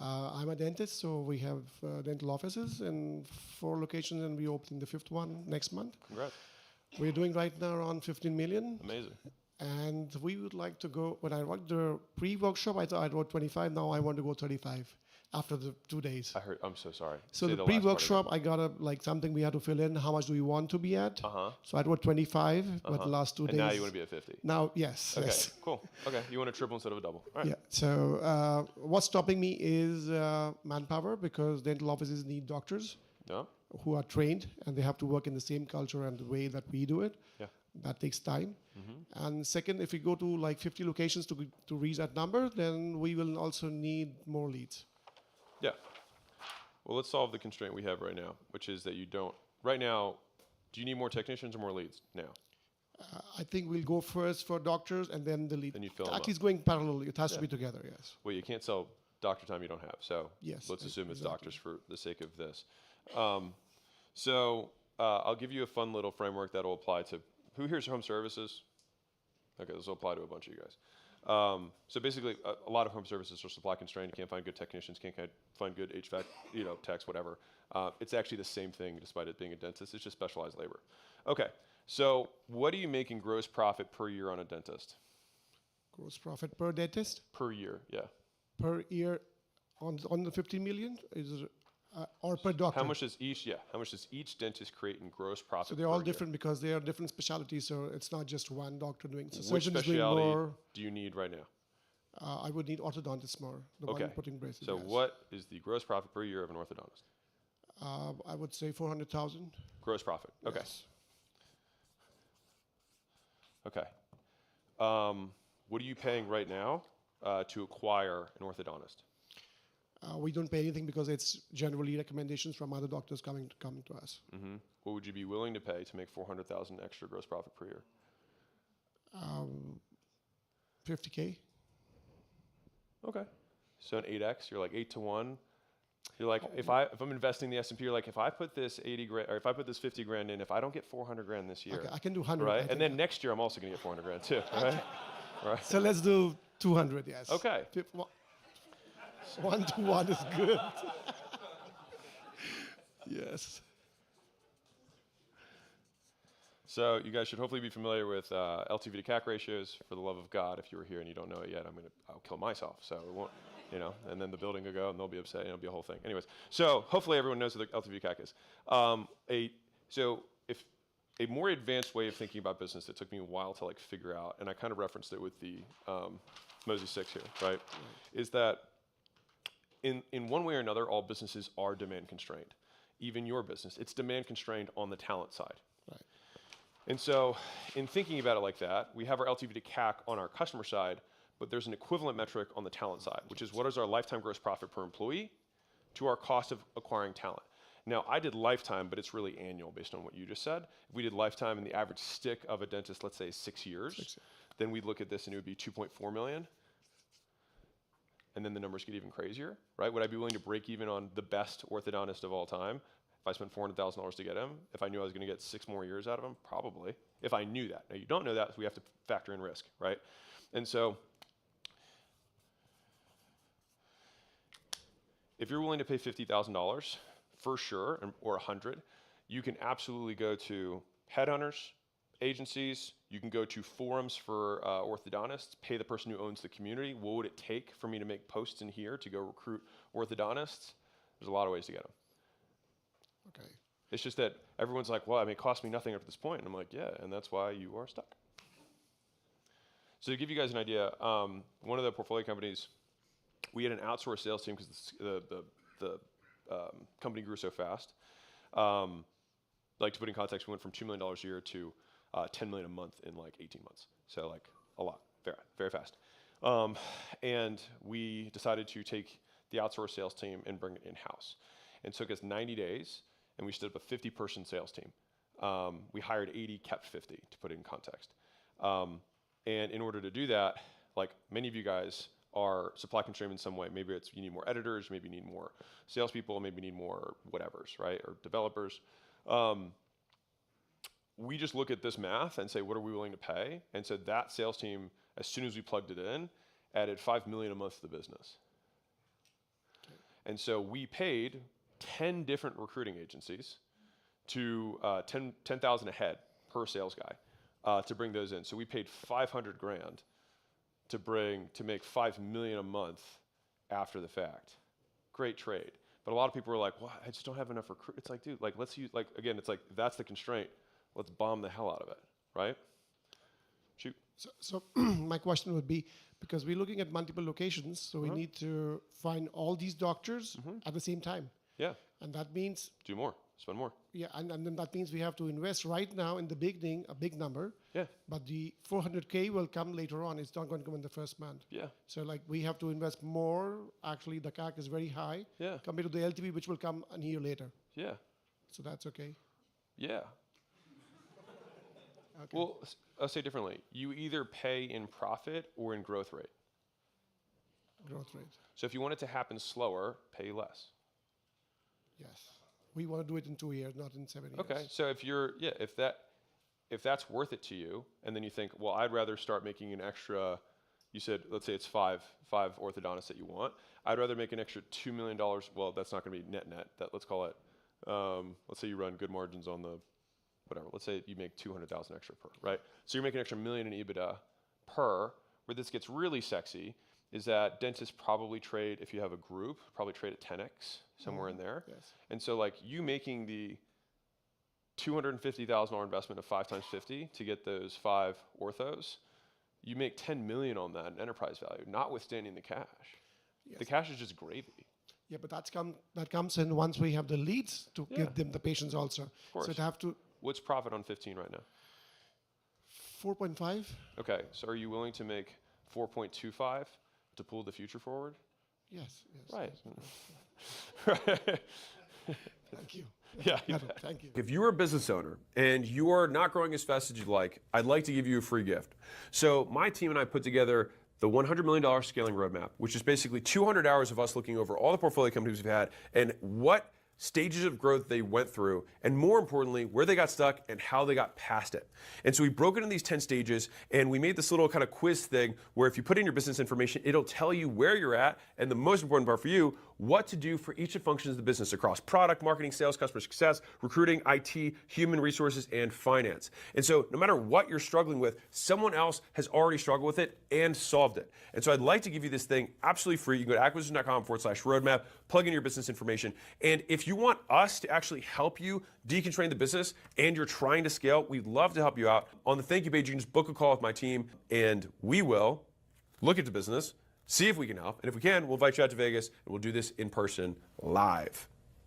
I'm a dentist, so we have dental offices in 4 locations, and we're opening the 5th one next month. Congrats. We're doing right now around 15 million. Amazing. And we would like to go, when I wrote the pre-workshop, I thought I wrote 25, now I want to go 35 after the 2 days. I'm so sorry. So Say the last part pre-workshop, I got like something we had to fill in, how much do we want to be at? So I wrote 25, but the last 2 and days. now you want to be at 50. Now, yes. Okay, Yes. cool. Okay, you want a triple instead of a double. All right. Yeah. So what's stopping me is manpower, because dental offices need doctors No? who are trained, and they have to work in the same culture and the way that we do it. Yeah. That takes time. And second, if we go to like 50 locations to reach that number, then we will also need more leads. Yeah. Well, let's solve the constraint we have right now, which is that you don't. Right now, do you need more technicians or more leads now? I think we'll go first for doctors and then the lead. Then you fill them Actually, up. it's going parallel. It has to be together, yes. Well, you can't sell doctor time you don't have. So Yes, let's assume it's exactly. doctors for the sake of this. I'll give you a fun little framework that will apply to, who here's home services? Okay, this will apply to a bunch of you guys. So basically, a lot of home services are supply constrained. You can't find good technicians, can't find good HVAC, techs, whatever. It's actually the same thing, despite it being a dentist. It's just specialized labor. Okay, so what do you make in gross profit per year on a dentist? Gross profit per dentist Per year, yeah. per year on the 50 million is or per doctor. How much does each dentist create in gross profit? So they're all per year? different because they are different specialties. So it's not just one doctor doing. So Which surgeon is doing specialty more. do you need right now? I would need orthodontists more. The Okay. one putting braces. So yes. what is the gross profit per year of an orthodontist? I would say 400,000. Gross profit. Okay. Yes. Okay. What are you paying right now to acquire an orthodontist? We don't pay anything because it's generally recommendations from other doctors coming to us. What would you be willing to pay to make 400,000 extra gross profit per year? 50K. Okay. So an 8x, you're like 8 to 1. You're like, if I'm investing in the S&P, you're like, if I put this 80 grand, or if I put this 50 grand in, if I don't get 400 grand this year, Okay, I can do 100. right? And then next year, I'm also going to get 400 grand too, right? Right. So let's do 200. Yes. Okay. 1 to 1 is good. Yes. So you guys should hopefully be familiar with LTV to CAC ratios. For the love of God, if you were here and you don't know it yet, I'll kill myself. So it won't, and then the building will go and they'll be upset and it'll be a whole thing. Anyways, so hopefully everyone knows what the LTV to CAC is. So if a more advanced way of thinking about business that took me a while to figure out, and I kind of referenced it with the Mosey 6 here, right, is that in one way or another, all businesses are demand constrained. Even your business, it's demand constrained on the talent side. Right. And so in thinking about it like that, we have our LTV to CAC on our customer side, but there's an equivalent metric on the talent side, which is what is our lifetime gross profit per employee to our cost of acquiring talent. Now, I did lifetime, but it's really annual based on what you just said. If we did lifetime and the average stick of a dentist, let's say 6 years, then we'd look at this and it would be 2.4 million. And then the numbers get even crazier, right? Would I be willing to break even on the best orthodontist of all time if I spent $400,000 to get him? If I knew I was going to get 6 more years out of him? Probably. If I knew that. Now, you don't know that, so we have to factor in risk, right? And so if you're willing to pay $50,000 for sure, or $100,000, you can absolutely go to headhunters, agencies. You can go to forums for orthodontists, pay the person who owns the community. What would it take for me to make posts in here to go recruit orthodontists? There's a lot of ways to get them. Okay. It's just that everyone's like, well, it cost me nothing up to this point. And I'm like, yeah, and that's why you are stuck. So to give you guys an idea, one of the portfolio companies, we had an outsourced sales team because the company grew so fast. To put in context, we went from $2 million a year to $10 million a month in 18 months. So a lot, very, very fast. And we decided to take the outsourced sales team and bring it in-house. And it took us 90 days, and we stood up a 50-person sales team. We hired 80, kept 50, to put it in context. And in order to do that, many of you guys are supply constrained in some way. Maybe it's you need more editors, maybe you need more salespeople, maybe you need more whatevers, right, or developers. We just look at this math and say, what are we willing to pay? And so that sales team, as soon as we plugged it in, added $5 million a month to the business. Okay. And so we paid 10 different recruiting agencies to 10,000 a head per sales guy to bring those in. So we paid 500 grand to make 5 million a month after the fact. Great trade. But a lot of people were like, well, I just don't have enough recruit. It's like, dude, like, let's use, like, again, it's like, that's the constraint. Let's bomb the hell out of it, right? Shoot. So my question would be, because we're looking at multiple locations, so we need to find all these doctors at the same time. Yeah. And that means... Do more. Spend more. Yeah, and then that means we have to invest right now in the beginning, a big number. Yeah. But the 400K will come later on. It's not going to come in the first month. Yeah. So like we have to invest more. Actually, the CAC is very high compared to the LTV, which will come a year later. Yeah. So that's okay. Yeah. Okay. Well, I'll say differently. You either pay in profit or in growth rate. Growth rate. So if you want it to happen slower, pay less. Yes. We want to do it in 2 years, not in 7 years. Okay. So if that's worth it to you, and then you think, well, I'd rather start making an extra, you said, let's say it's five orthodontists that you want. I'd rather make an extra $2 million. Well, that's not going to be net. That let's call it, let's say you run good margins on the, whatever. Let's say you make 200,000 extra per, right? So you're making an extra $1 million in EBITDA per. Where this gets really sexy is that dentists probably trade, if you have a group, probably trade at 10x, somewhere in there. Yes. And so like you making the $250,000 investment of 5 times 50 to get those 5 orthos, you make 10 million on that in enterprise value, notwithstanding the cash. Yes. The cash is just gravy. Yeah, but that comes in once we have the leads to give them the patients also. Of course. So it have to... What's profit on 15 right now? 4.5. Okay, so are you willing to make 4.25 to pull the future forward? Yes. Right. Yes. Thank you. Yeah. Thank you. If you're a business owner and you are not growing as fast as you'd like, I'd like to give you a free gift. So my team and I put together the $100 million scaling roadmap, which is basically 200 hours of us looking over all the portfolio companies we've had and what stages of growth they went through, and more importantly, where they got stuck and how they got past it. And so we broke it into these 10 stages, and we made this little kind of quiz thing where if you put in your business information, it'll tell you where you're at, and the most important part for you, what to do for each of the functions of the business across product, marketing, sales, customer success, recruiting, IT, human resources, and finance. And so no matter what you're struggling with, someone else has already struggled with it and solved it. And so I'd like to give you this thing absolutely free. You can go to acquisition.com/roadmap, plug in your business information. And if you want us to actually help you deconstrain the business and you're trying to scale, we'd love to help you out. On the thank you page, you can just book a call with my team and we will look at the business, see if we can help. And if we can, we'll invite you out to Vegas and we'll do this in person live.